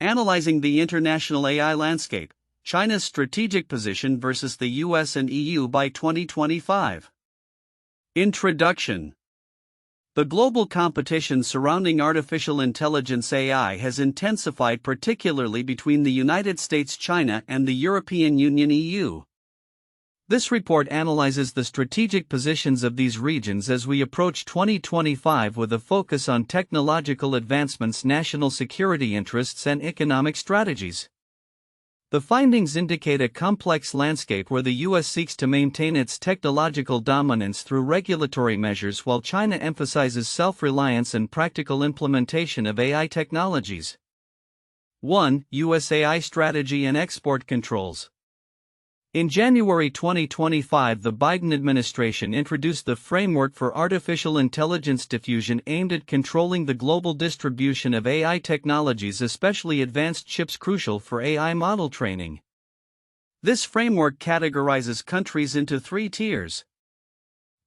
Analyzing the international AI landscape, China's strategic position versus the US and EU by 2025. Introduction. The global competition surrounding artificial intelligence AI has intensified, particularly between the United States, China, and the European Union (EU). This report analyzes the strategic positions of these regions as we approach 2025 with a focus on technological advancements, national security interests, and economic strategies. The findings indicate a complex landscape where the US seeks to maintain its technological dominance through regulatory measures while China emphasizes self-reliance and practical implementation of AI technologies. 1. US AI strategy and export controls. In January 2025, the Biden administration introduced the framework for artificial intelligence diffusion aimed at controlling the global distribution of AI technologies, especially advanced chips crucial for AI model training. This framework categorizes countries into 3 tiers.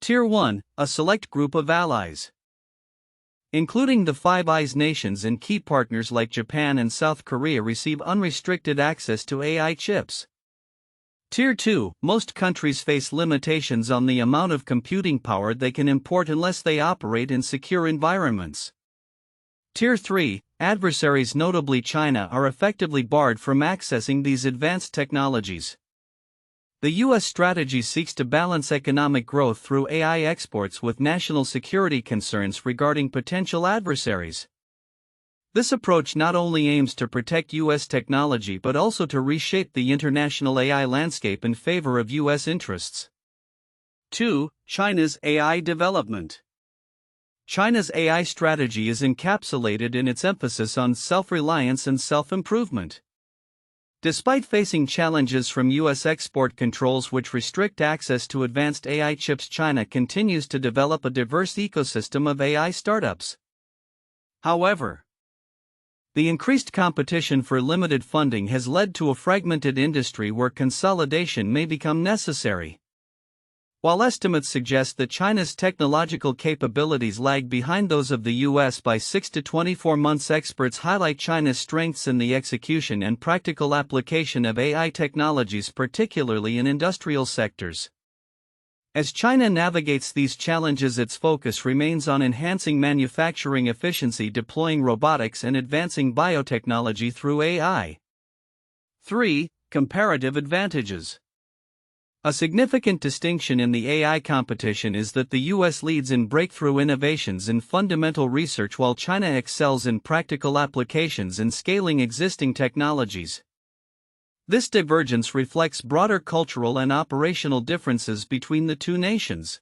Tier 1, a select group of allies, including the Five Eyes nations and key partners like Japan and South Korea, receive unrestricted access to AI chips. Tier 2, most countries face limitations on the amount of computing power they can import unless they operate in secure environments. Tier 3, adversaries, notably China, are effectively barred from accessing these advanced technologies. The U.S. strategy seeks to balance economic growth through AI exports with national security concerns regarding potential adversaries. This approach not only aims to protect U.S. technology but also to reshape the international AI landscape in favor of U.S. interests. 2. China's AI development. China's AI strategy is encapsulated in its emphasis on self-reliance and self-improvement. Despite facing challenges from U.S. export controls which restrict access to advanced AI chips, China continues to develop a diverse ecosystem of AI startups. However, the increased competition for limited funding has led to a fragmented industry where consolidation may become necessary. While estimates suggest that China's technological capabilities lag behind those of the US by 6 to 24 months, experts highlight China's strengths in the execution and practical application of AI technologies, particularly in industrial sectors. As China navigates these challenges, its focus remains on enhancing manufacturing efficiency, deploying robotics, and advancing biotechnology through AI. 3. Comparative advantages. A significant distinction in the AI competition is that the U.S. leads in breakthrough innovations in fundamental research while China excels in practical applications and scaling existing technologies. This divergence reflects broader cultural and operational differences between the two nations.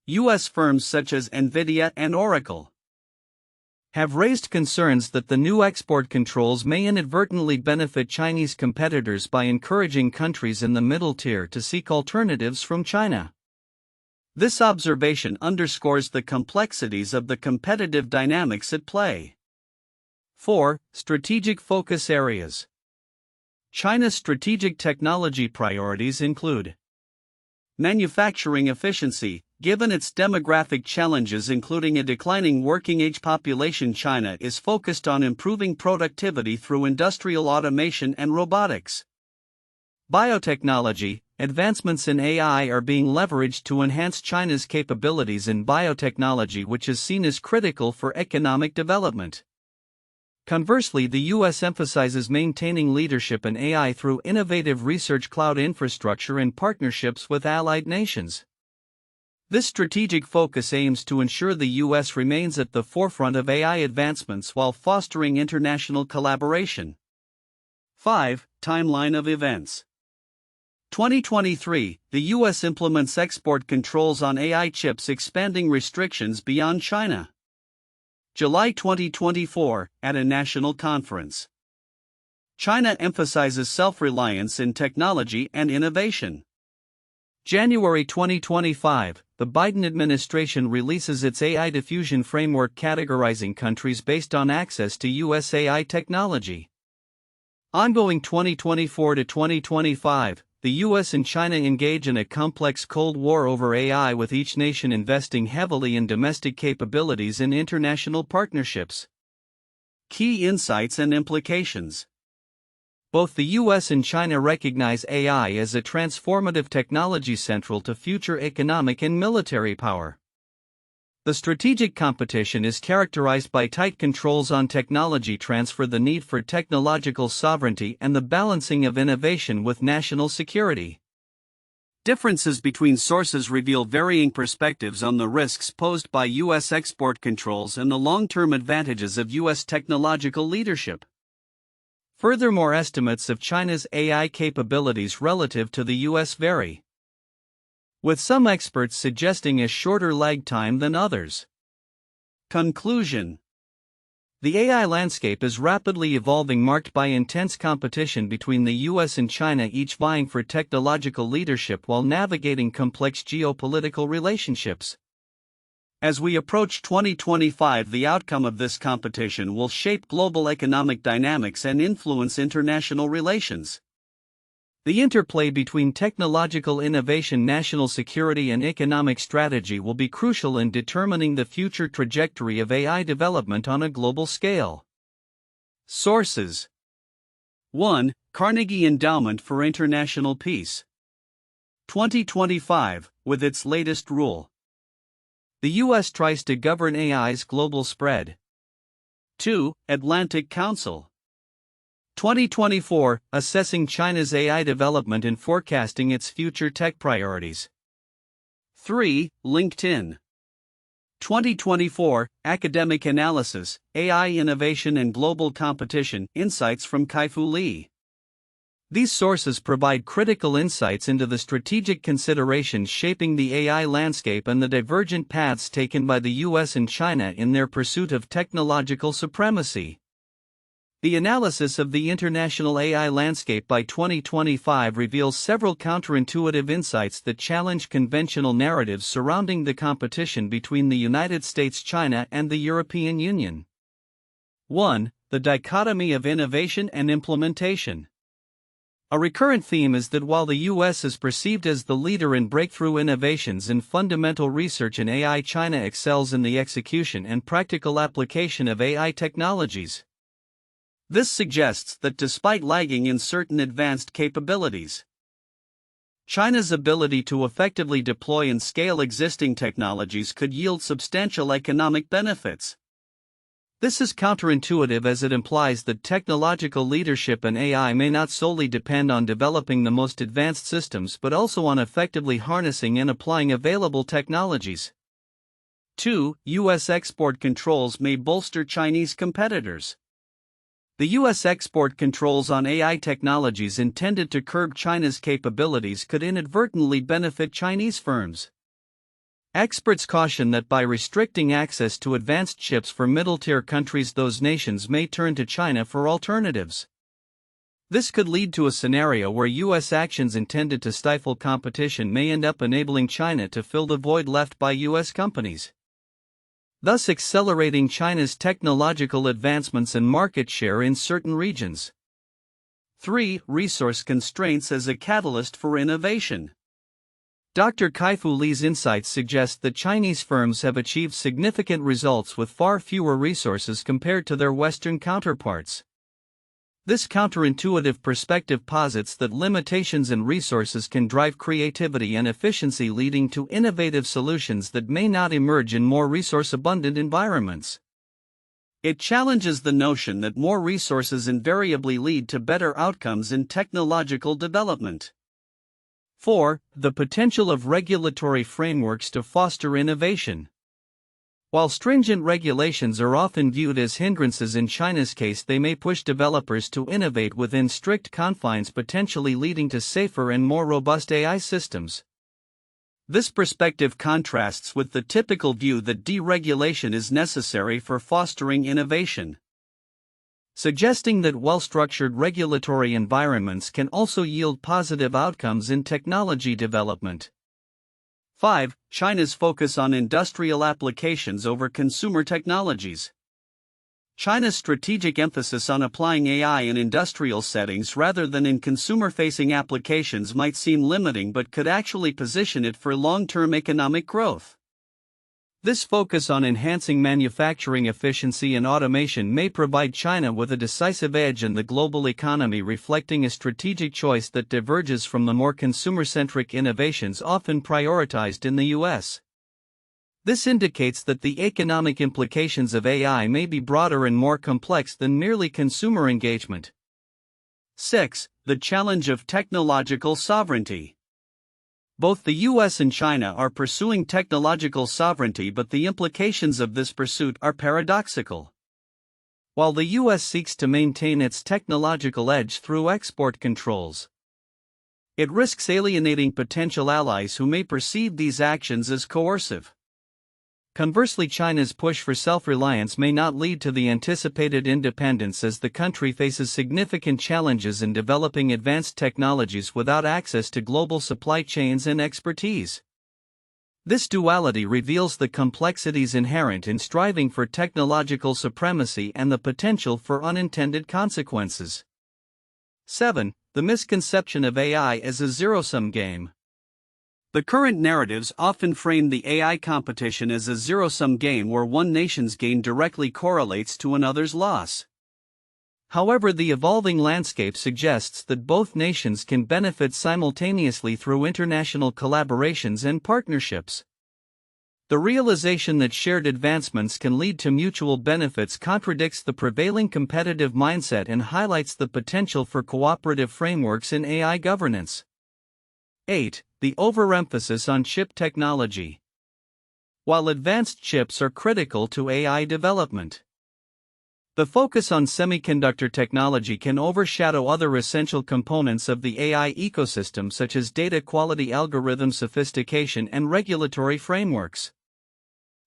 U.S. firms such as NVIDIA and Oracle have raised concerns that the new export controls may inadvertently benefit Chinese competitors by encouraging countries in the middle tier to seek alternatives from China. This observation underscores the complexities of the competitive dynamics at play. 4. Strategic focus areas. China's strategic technology priorities include manufacturing efficiency. Given its demographic challenges, including a declining working-age population, China is focused on improving productivity through industrial automation and robotics. Biotechnology. Advancements in AI are being leveraged to enhance China's capabilities in biotechnology, which is seen as critical for economic development. Conversely, the U.S. emphasizes maintaining leadership in AI through innovative research, cloud infrastructure, and partnerships with allied nations. This strategic focus aims to ensure the U.S. remains at the forefront of AI advancements while fostering international collaboration. 5. Timeline of events. 2023, the U.S. implements export controls on AI chips, expanding restrictions beyond China. July 2024, at a national conference. China emphasizes self-reliance in technology and innovation. January 2025, the Biden administration releases its AI diffusion framework categorizing countries based on access to U.S. AI technology. Ongoing 2024 to 2025, the U.S. and China engage in a complex Cold War over AI, with each nation investing heavily in domestic capabilities and international partnerships. Key insights and implications. Both the US and China recognize AI as a transformative technology central to future economic and military power. The strategic competition is characterized by tight controls on technology transfer, the need for technological sovereignty, and the balancing of innovation with national security. Differences between sources reveal varying perspectives on the risks posed by U.S. export controls and the long-term advantages of U.S. technological leadership. Furthermore, estimates of China's AI capabilities relative to the U.S. vary, with some experts suggesting a shorter lag time than others. Conclusion. The AI landscape is rapidly evolving, marked by intense competition between the US and China, each vying for technological leadership while navigating complex geopolitical relationships. As we approach 2025, the outcome of this competition will shape global economic dynamics and influence international relations. The interplay between technological innovation, national security, and economic strategy will be crucial in determining the future trajectory of AI development on a global scale. Sources. 1. Carnegie Endowment for International Peace. 2025, with its latest rule. The US tries to govern AI's global spread. 2. Atlantic Council. 2024, assessing China's AI development and forecasting its future tech priorities. 3. LinkedIn. 2024, Academic Analysis, AI Innovation and Global Competition, Insights from Kai-Fu Lee. These sources provide critical insights into the strategic considerations shaping the AI landscape and the divergent paths taken by the US and China in their pursuit of technological supremacy. The analysis of the international AI landscape by 2025 reveals several counterintuitive insights that challenge conventional narratives surrounding the competition between the United States, China, and the European Union. 1. The dichotomy of innovation and implementation. A recurrent theme is that while the US is perceived as the leader in breakthrough innovations in fundamental research in AI, China excels in the execution and practical application of AI technologies. This suggests that despite lagging in certain advanced capabilities, China's ability to effectively deploy and scale existing technologies could yield substantial economic benefits. This is counterintuitive, as it implies that technological leadership in AI may not solely depend on developing the most advanced systems but also on effectively harnessing and applying available technologies. 2. U.S. export controls may bolster Chinese competitors. The U.S. export controls on AI technologies intended to curb China's capabilities could inadvertently benefit Chinese firms. Experts caution that by restricting access to advanced chips for middle-tier countries, those nations may turn to China for alternatives. This could lead to a scenario where U.S. actions intended to stifle competition may end up enabling China to fill the void left by U.S. companies, thus accelerating China's technological advancements and market share in certain regions. 3. Resource constraints as a catalyst for innovation. Dr. Kai-Fu Lee's insights suggest that Chinese firms have achieved significant results with far fewer resources compared to their Western counterparts. This counterintuitive perspective posits that limitations in resources can drive creativity and efficiency, leading to innovative solutions that may not emerge in more resource-abundant environments. It challenges the notion that more resources invariably lead to better outcomes in technological development. 4. The potential of regulatory frameworks to foster innovation. While stringent regulations are often viewed as hindrances, in China's case they may push developers to innovate within strict confines, potentially leading to safer and more robust AI systems. This perspective contrasts with the typical view that deregulation is necessary for fostering innovation, suggesting that well-structured regulatory environments can also yield positive outcomes in technology development. 5. China's focus on industrial applications over consumer technologies. China's strategic emphasis on applying AI in industrial settings rather than in consumer-facing applications might seem limiting, but could actually position it for long-term economic growth. This focus on enhancing manufacturing efficiency and automation may provide China with a decisive edge in the global economy, reflecting a strategic choice that diverges from the more consumer-centric innovations often prioritized in the US. This indicates that the economic implications of AI may be broader and more complex than merely consumer engagement. 6. The challenge of technological sovereignty. Both the US and China are pursuing technological sovereignty, but the implications of this pursuit are paradoxical. While the US seeks to maintain its technological edge through export controls, it risks alienating potential allies who may perceive these actions as coercive. Conversely, China's push for self-reliance may not lead to the anticipated independence, as the country faces significant challenges in developing advanced technologies without access to global supply chains and expertise. This duality reveals the complexities inherent in striving for technological supremacy and the potential for unintended consequences. 7. The misconception of AI as a zero-sum game. The current narratives often frame the AI competition as a zero-sum game where one nation's gain directly correlates to another's loss. However, the evolving landscape suggests that both nations can benefit simultaneously through international collaborations and partnerships. The realization that shared advancements can lead to mutual benefits contradicts the prevailing competitive mindset and highlights the potential for cooperative frameworks in AI governance. 8. The overemphasis on chip technology. While advanced chips are critical to AI development, the focus on semiconductor technology can overshadow other essential components of the AI ecosystem, such as data quality, algorithm sophistication, and regulatory frameworks.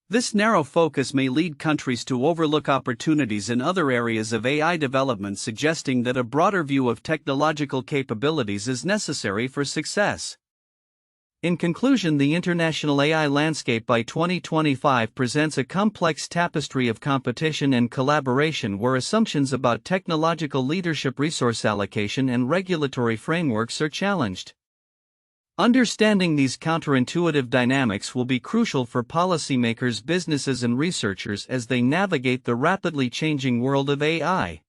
This narrow focus may lead countries to overlook opportunities in other areas of AI development, suggesting that a broader view of technological capabilities is necessary for success. In conclusion, the international AI landscape by 2025 presents a complex tapestry of competition and collaboration where assumptions about technological leadership, resource allocation, and regulatory frameworks are challenged. Understanding these counterintuitive dynamics will be crucial for policymakers, businesses, and researchers as they navigate the rapidly changing world of AI.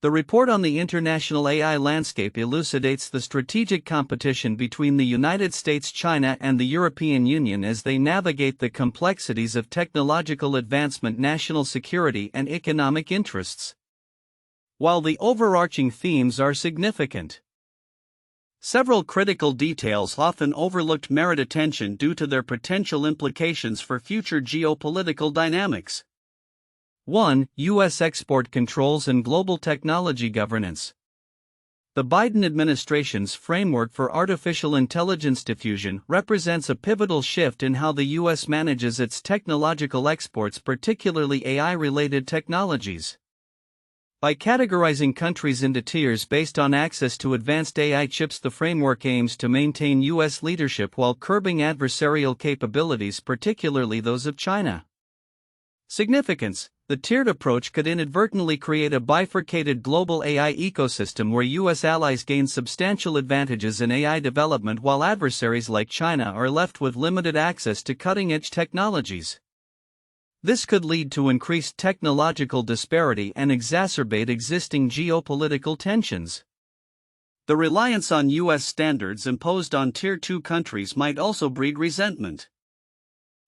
The report on the international AI landscape elucidates the strategic competition between the United States, China, and the European Union as they navigate the complexities of technological advancement, national security, and economic interests. While the overarching themes are significant, several critical details often overlooked merit attention due to their potential implications for future geopolitical dynamics. 1. U.S. export controls and global technology governance. The Biden administration's framework for artificial intelligence diffusion represents a pivotal shift in how the U.S. manages its technological exports, particularly AI-related technologies. By categorizing countries into tiers based on access to advanced AI chips, the framework aims to maintain U.S. leadership while curbing adversarial capabilities, particularly those of China. Significance: the tiered approach could inadvertently create a bifurcated global AI ecosystem where U.S. allies gain substantial advantages in AI development while adversaries like China are left with limited access to cutting-edge technologies. This could lead to increased technological disparity and exacerbate existing geopolitical tensions. The reliance on U.S. standards imposed on Tier 2 countries might also breed resentment,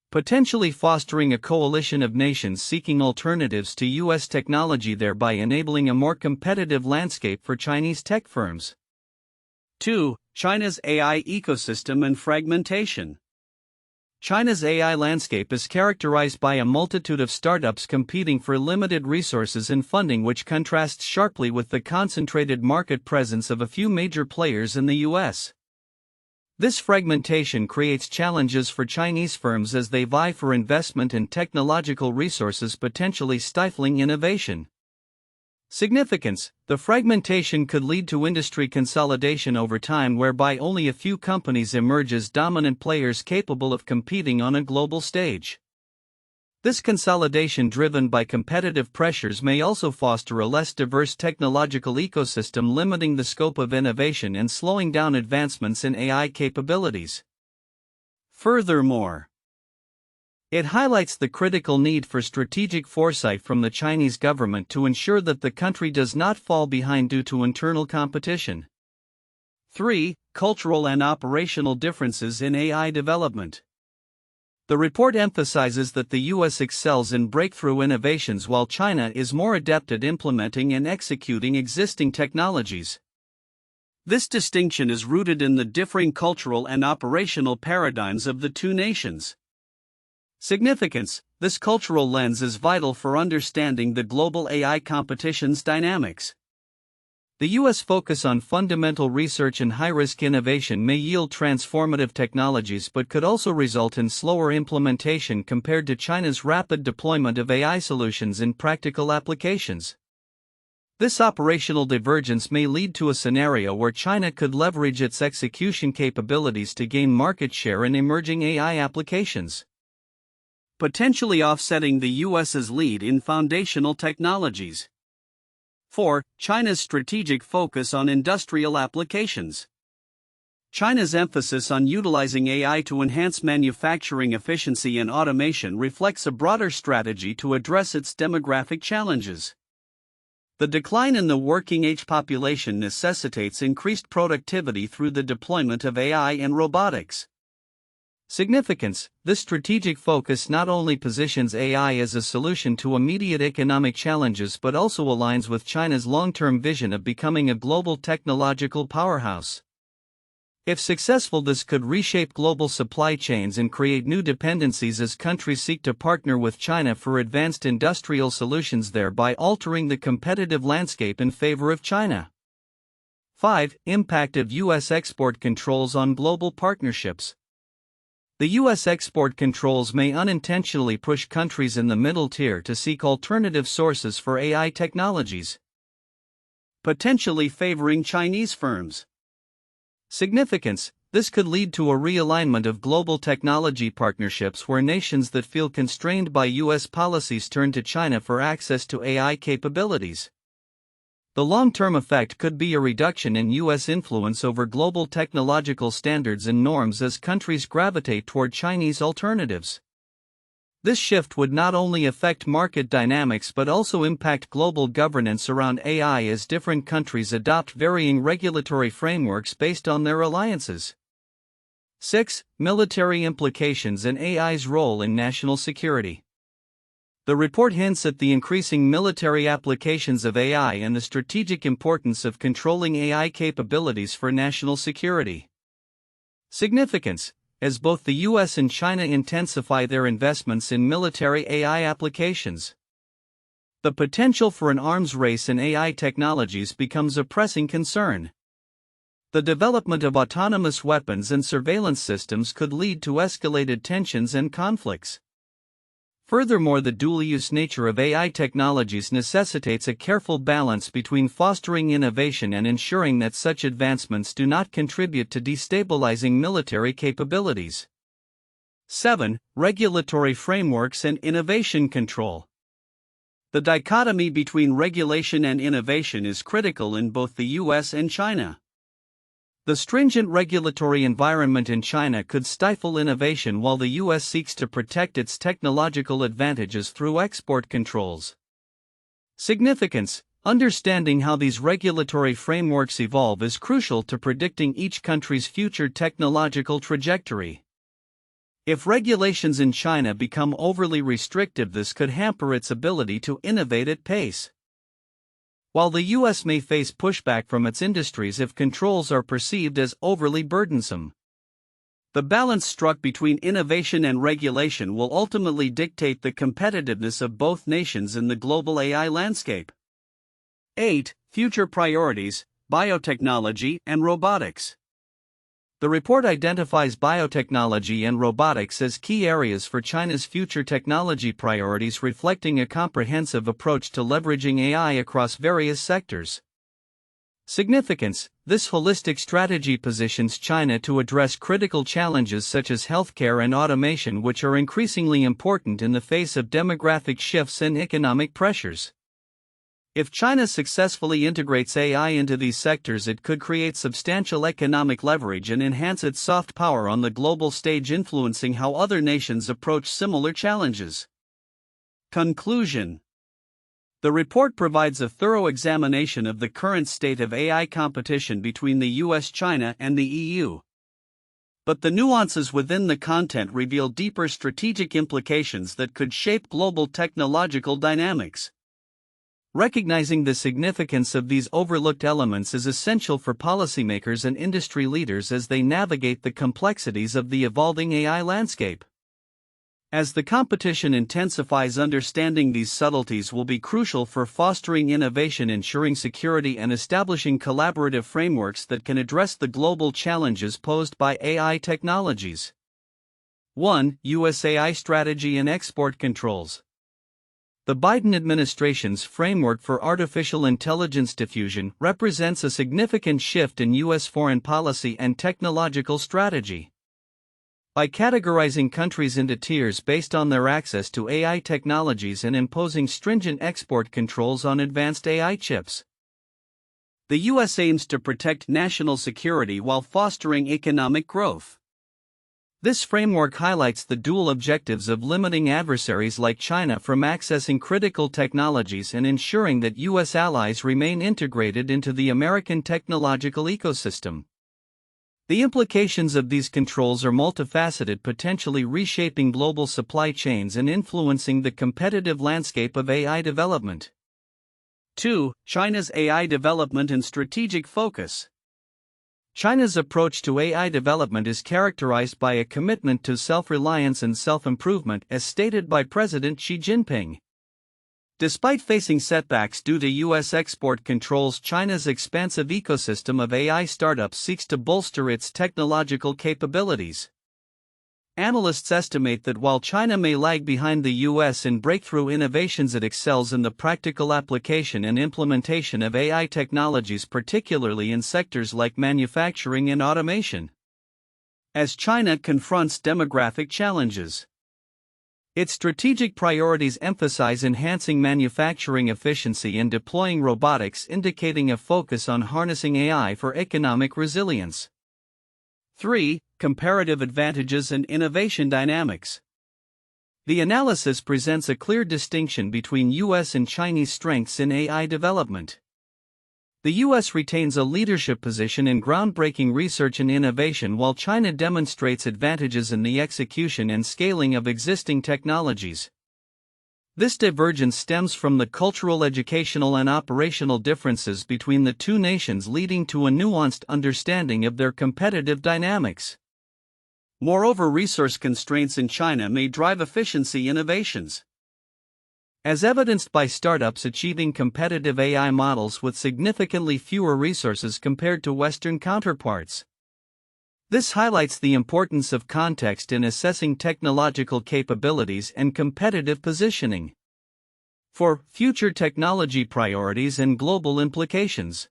potentially fostering a coalition of nations seeking alternatives to U.S. technology, thereby enabling a more competitive landscape for Chinese tech firms. 2. China's AI ecosystem and fragmentation. China's AI landscape is characterized by a multitude of startups competing for limited resources and funding, which contrasts sharply with the concentrated market presence of a few major players in the U.S. This fragmentation creates challenges for Chinese firms as they vie for investment and technological resources, potentially stifling innovation. Significance: the fragmentation could lead to industry consolidation over time, whereby only a few companies emerge as dominant players capable of competing on a global stage. This consolidation, driven by competitive pressures, may also foster a less diverse technological ecosystem, limiting the scope of innovation and slowing down advancements in AI capabilities. Furthermore, It highlights the critical need for strategic foresight from the Chinese government to ensure that the country does not fall behind due to internal competition. 3. Cultural and operational differences in AI development. The report emphasizes that the US excels in breakthrough innovations while China is more adept at implementing and executing existing technologies. This distinction is rooted in the differing cultural and operational paradigms of the two nations. Significance: this cultural lens is vital for understanding the global AI competition's dynamics. The U.S. focus on fundamental research and high-risk innovation may yield transformative technologies but could also result in slower implementation compared to China's rapid deployment of AI solutions in practical applications. This operational divergence may lead to a scenario where China could leverage its execution capabilities to gain market share in emerging AI applications, potentially offsetting the U.S.'s lead in foundational technologies. 4. China's strategic focus on industrial applications. China's emphasis on utilizing AI to enhance manufacturing efficiency and automation reflects a broader strategy to address its demographic challenges. The decline in the working-age population necessitates increased productivity through the deployment of AI and robotics. Significance: this strategic focus not only positions AI as a solution to immediate economic challenges but also aligns with China's long-term vision of becoming a global technological powerhouse. If successful, this could reshape global supply chains and create new dependencies as countries seek to partner with China for advanced industrial solutions, thereby altering the competitive landscape in favor of China. 5. Impact of U.S. export controls on global partnerships. The U.S. export controls may unintentionally push countries in the middle tier to seek alternative sources for AI technologies, potentially favoring Chinese firms. Significance: this could lead to a realignment of global technology partnerships where nations that feel constrained by U.S. policies turn to China for access to AI capabilities. The long-term effect could be a reduction in U.S. influence over global technological standards and norms as countries gravitate toward Chinese alternatives. This shift would not only affect market dynamics but also impact global governance around AI as different countries adopt varying regulatory frameworks based on their alliances. 6. Military implications and AI's role in national security. The report hints at the increasing military applications of AI and the strategic importance of controlling AI capabilities for national security. Significance: as both the US and China intensify their investments in military AI applications, the potential for an arms race in AI technologies becomes a pressing concern. The development of autonomous weapons and surveillance systems could lead to escalated tensions and conflicts. Furthermore, the dual-use nature of AI technologies necessitates a careful balance between fostering innovation and ensuring that such advancements do not contribute to destabilizing military capabilities. 7. Regulatory frameworks and innovation control. The dichotomy between regulation and innovation is critical in both the US and China. The stringent regulatory environment in China could stifle innovation while the US seeks to protect its technological advantages through export controls. Significance: understanding how these regulatory frameworks evolve is crucial to predicting each country's future technological trajectory. If regulations in China become overly restrictive, this could hamper its ability to innovate at pace, while the US may face pushback from its industries if controls are perceived as overly burdensome. The balance struck between innovation and regulation will ultimately dictate the competitiveness of both nations in the global AI landscape. 8. Future priorities: biotechnology and robotics. The report identifies biotechnology and robotics as key areas for China's future technology priorities, reflecting a comprehensive approach to leveraging AI across various sectors. Significance: this holistic strategy positions China to address critical challenges such as healthcare and automation, which are increasingly important in the face of demographic shifts and economic pressures. If China successfully integrates AI into these sectors, it could create substantial economic leverage and enhance its soft power on the global stage, influencing how other nations approach similar challenges. Conclusion. The report provides a thorough examination of the current state of AI competition between the US, China, and the EU. But the nuances within the content reveal deeper strategic implications that could shape global technological dynamics. Recognizing the significance of these overlooked elements is essential for policymakers and industry leaders as they navigate the complexities of the evolving AI landscape. As the competition intensifies, understanding these subtleties will be crucial for fostering innovation, ensuring security, and establishing collaborative frameworks that can address the global challenges posed by AI technologies. 1. US AI strategy and export controls. The Biden administration's framework for artificial intelligence diffusion represents a significant shift in U.S. foreign policy and technological strategy. By categorizing countries into tiers based on their access to AI technologies and imposing stringent export controls on advanced AI chips, the U.S. aims to protect national security while fostering economic growth. This framework highlights the dual objectives of limiting adversaries like China from accessing critical technologies and ensuring that U.S. allies remain integrated into the American technological ecosystem. The implications of these controls are multifaceted, potentially reshaping global supply chains and influencing the competitive landscape of AI development. 2. China's AI development and strategic focus. China's approach to AI development is characterized by a commitment to self-reliance and self-improvement, as stated by President Xi Jinping. Despite facing setbacks due to U.S. export controls, China's expansive ecosystem of AI startups seeks to bolster its technological capabilities. Analysts estimate that while China may lag behind the U.S. in breakthrough innovations, it excels in the practical application and implementation of AI technologies, particularly in sectors like manufacturing and automation. As China confronts demographic challenges, its strategic priorities emphasize enhancing manufacturing efficiency and deploying robotics, indicating a focus on harnessing AI for economic resilience. 3. Comparative advantages and innovation dynamics. The analysis presents a clear distinction between U.S. and Chinese strengths in AI development. The U.S. retains a leadership position in groundbreaking research and innovation, while China demonstrates advantages in the execution and scaling of existing technologies. This divergence stems from the cultural, educational, and operational differences between the two nations, leading to a nuanced understanding of their competitive dynamics. Moreover, resource constraints in China may drive efficiency innovations, as evidenced by startups achieving competitive AI models with significantly fewer resources compared to Western counterparts. This highlights the importance of context in assessing technological capabilities and competitive positioning. 4. Future technology priorities and global implications.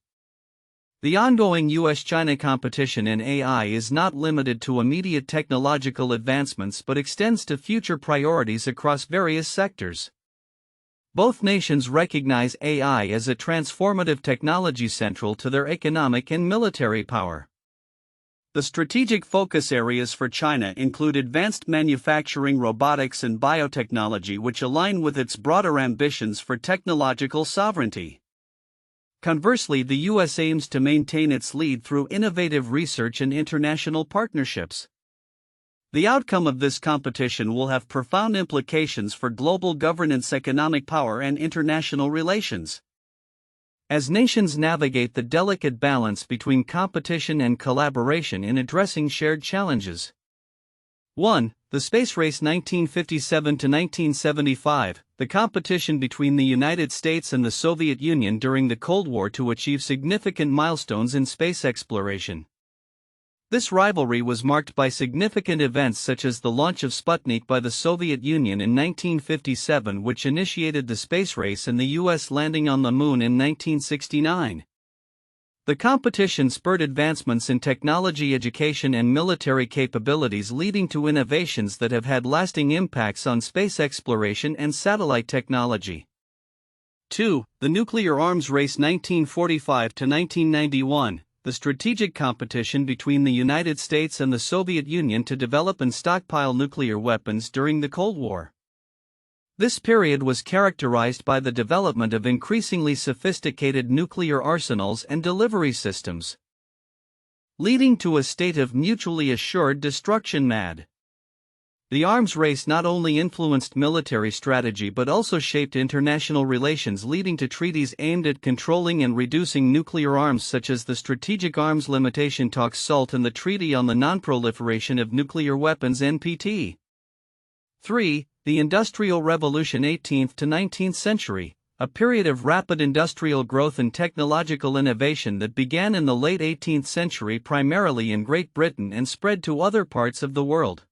The ongoing US-China competition in AI is not limited to immediate technological advancements but extends to future priorities across various sectors. Both nations recognize AI as a transformative technology central to their economic and military power. The strategic focus areas for China include advanced manufacturing, robotics, and biotechnology, which align with its broader ambitions for technological sovereignty. Conversely, the U.S. aims to maintain its lead through innovative research and international partnerships. The outcome of this competition will have profound implications for global governance, economic power, and international relations. As nations navigate the delicate balance between competition and collaboration in addressing shared challenges. 1. The Space Race 1957–1975, the competition between the United States and the Soviet Union during the Cold War to achieve significant milestones in space exploration. This rivalry was marked by significant events such as the launch of Sputnik by the Soviet Union in 1957, which initiated the space race, and the U.S. landing on the Moon in 1969. The competition spurred advancements in technology, education, and military capabilities, leading to innovations that have had lasting impacts on space exploration and satellite technology. 2. The nuclear arms race 1945 to 1991, the strategic competition between the United States and the Soviet Union to develop and stockpile nuclear weapons during the Cold War. This period was characterized by the development of increasingly sophisticated nuclear arsenals and delivery systems, leading to a state of mutually assured destruction. The arms race not only influenced military strategy but also shaped international relations, leading to treaties aimed at controlling and reducing nuclear arms, such as the Strategic Arms Limitation Talks SALT and the Treaty on the Non-Proliferation of Nuclear Weapons (NPT). 3. The Industrial Revolution 18th to 19th century, a period of rapid industrial growth and technological innovation that began in the late 18th century primarily in Great Britain and spread to other parts of the world.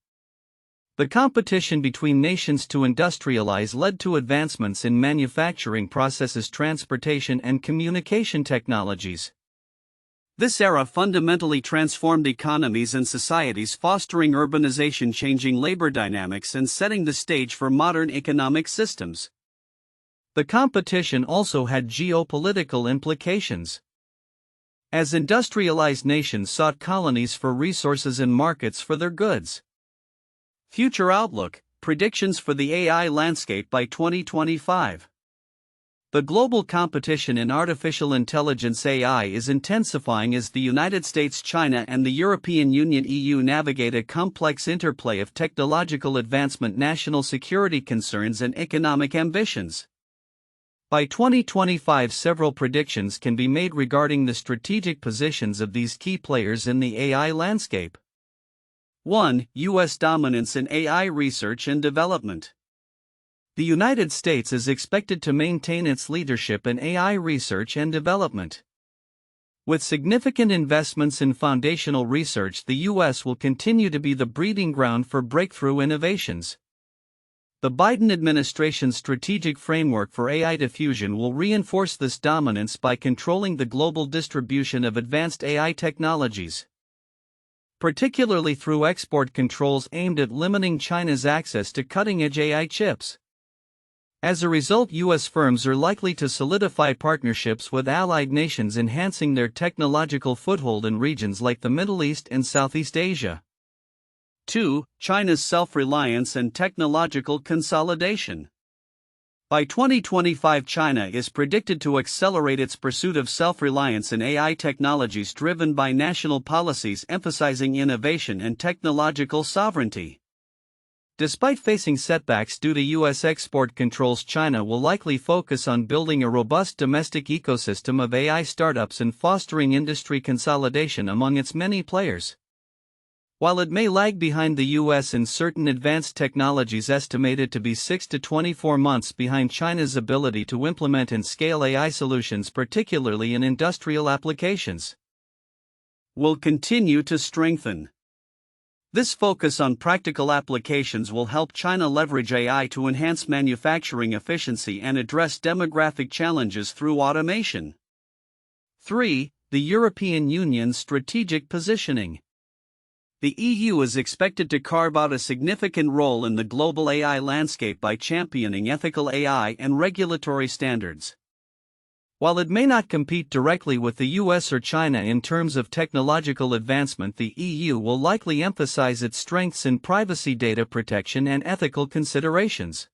The competition between nations to industrialize led to advancements in manufacturing processes, transportation, and communication technologies. This era fundamentally transformed economies and societies, fostering urbanization, changing labor dynamics, and setting the stage for modern economic systems. The competition also had geopolitical implications. As industrialized nations sought colonies for resources and markets for their goods. Future outlook: predictions for the AI landscape by 2025. The global competition in artificial intelligence (AI) is intensifying as the United States, China, and the European Union (EU) navigate a complex interplay of technological advancement, national security concerns, and economic ambitions. By 2025, several predictions can be made regarding the strategic positions of these key players in the AI landscape. 1. U.S. dominance in AI research and development. The United States is expected to maintain its leadership in AI research and development. With significant investments in foundational research, the U.S. will continue to be the breeding ground for breakthrough innovations. The Biden administration's strategic framework for AI diffusion will reinforce this dominance by controlling the global distribution of advanced AI technologies, particularly through export controls aimed at limiting China's access to cutting-edge AI chips. As a result, U.S. firms are likely to solidify partnerships with allied nations, enhancing their technological foothold in regions like the Middle East and Southeast Asia. 2. China's self-reliance and technological consolidation. By 2025, China is predicted to accelerate its pursuit of self-reliance in AI technologies driven by national policies emphasizing innovation and technological sovereignty. Despite facing setbacks due to U.S. export controls, China will likely focus on building a robust domestic ecosystem of AI startups and fostering industry consolidation among its many players. While it may lag behind the U.S. in certain advanced technologies, estimated to be 6 to 24 months behind China's ability to implement and scale AI solutions, particularly in industrial applications, will continue to strengthen. This focus on practical applications will help China leverage AI to enhance manufacturing efficiency and address demographic challenges through automation. 3. The European Union's strategic positioning. The EU is expected to carve out a significant role in the global AI landscape by championing ethical AI and regulatory standards. While it may not compete directly with the US or China in terms of technological advancement, the EU will likely emphasize its strengths in privacy, data protection, and ethical considerations.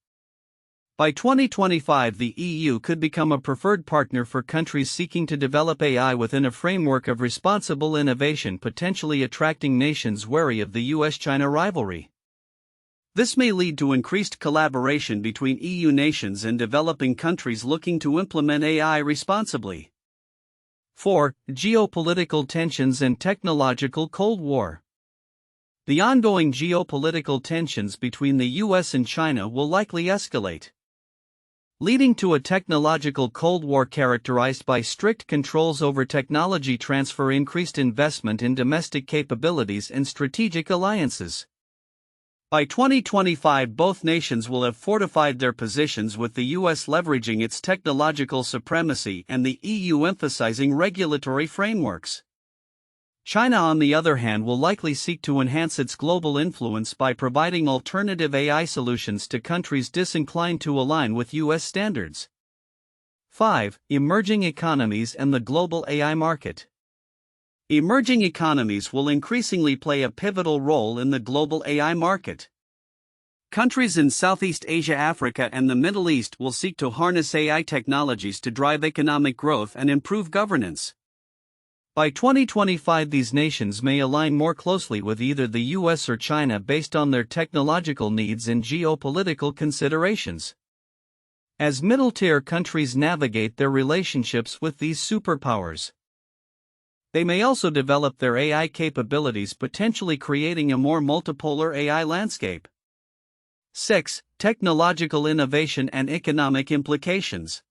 By 2025, the EU could become a preferred partner for countries seeking to develop AI within a framework of responsible innovation, potentially attracting nations wary of the US-China rivalry. This may lead to increased collaboration between EU nations and developing countries looking to implement AI responsibly. 4. Geopolitical tensions and technological Cold War. The ongoing geopolitical tensions between the US and China will likely escalate, leading to a technological Cold War characterized by strict controls over technology transfer, increased investment in domestic capabilities, and strategic alliances. By 2025, both nations will have fortified their positions, with the US leveraging its technological supremacy and the EU emphasizing regulatory frameworks. China, on the other hand, will likely seek to enhance its global influence by providing alternative AI solutions to countries disinclined to align with US standards. 5. Emerging economies and the global AI market. Emerging economies will increasingly play a pivotal role in the global AI market. Countries in Southeast Asia, Africa, and the Middle East will seek to harness AI technologies to drive economic growth and improve governance. By 2025, these nations may align more closely with either the US or China based on their technological needs and geopolitical considerations. As middle-tier countries navigate their relationships with these superpowers, they may also develop their AI capabilities, potentially creating a more multipolar AI landscape. 6. Technological innovation and economic implications.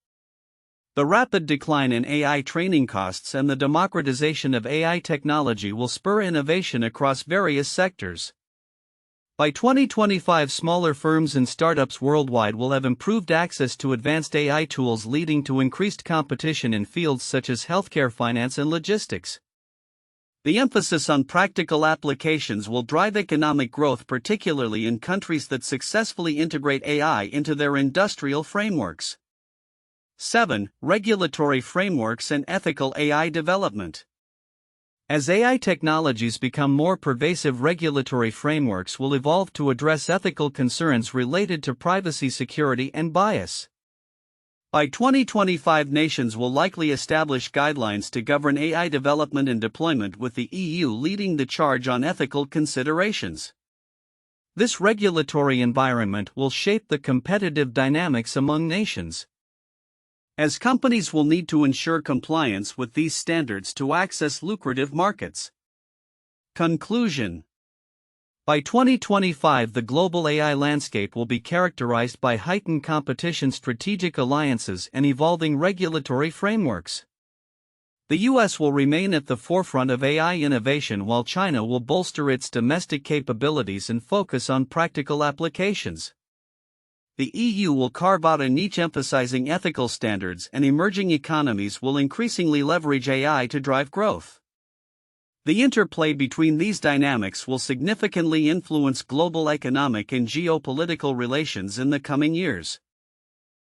The rapid decline in AI training costs and the democratization of AI technology will spur innovation across various sectors. By 2025, smaller firms and startups worldwide will have improved access to advanced AI tools, leading to increased competition in fields such as healthcare, finance, and logistics. The emphasis on practical applications will drive economic growth, particularly in countries that successfully integrate AI into their industrial frameworks. 7. Regulatory frameworks and ethical AI development. As AI technologies become more pervasive, regulatory frameworks will evolve to address ethical concerns related to privacy, security, and bias. By 2025, nations will likely establish guidelines to govern AI development and deployment, with the EU leading the charge on ethical considerations. This regulatory environment will shape the competitive dynamics among nations, as companies will need to ensure compliance with these standards to access lucrative markets. Conclusion. By 2025, the global AI landscape will be characterized by heightened competition, strategic alliances, and evolving regulatory frameworks. The US will remain at the forefront of AI innovation, while China will bolster its domestic capabilities and focus on practical applications. The EU will carve out a niche emphasizing ethical standards, and emerging economies will increasingly leverage AI to drive growth. The interplay between these dynamics will significantly influence global economic and geopolitical relations in the coming years.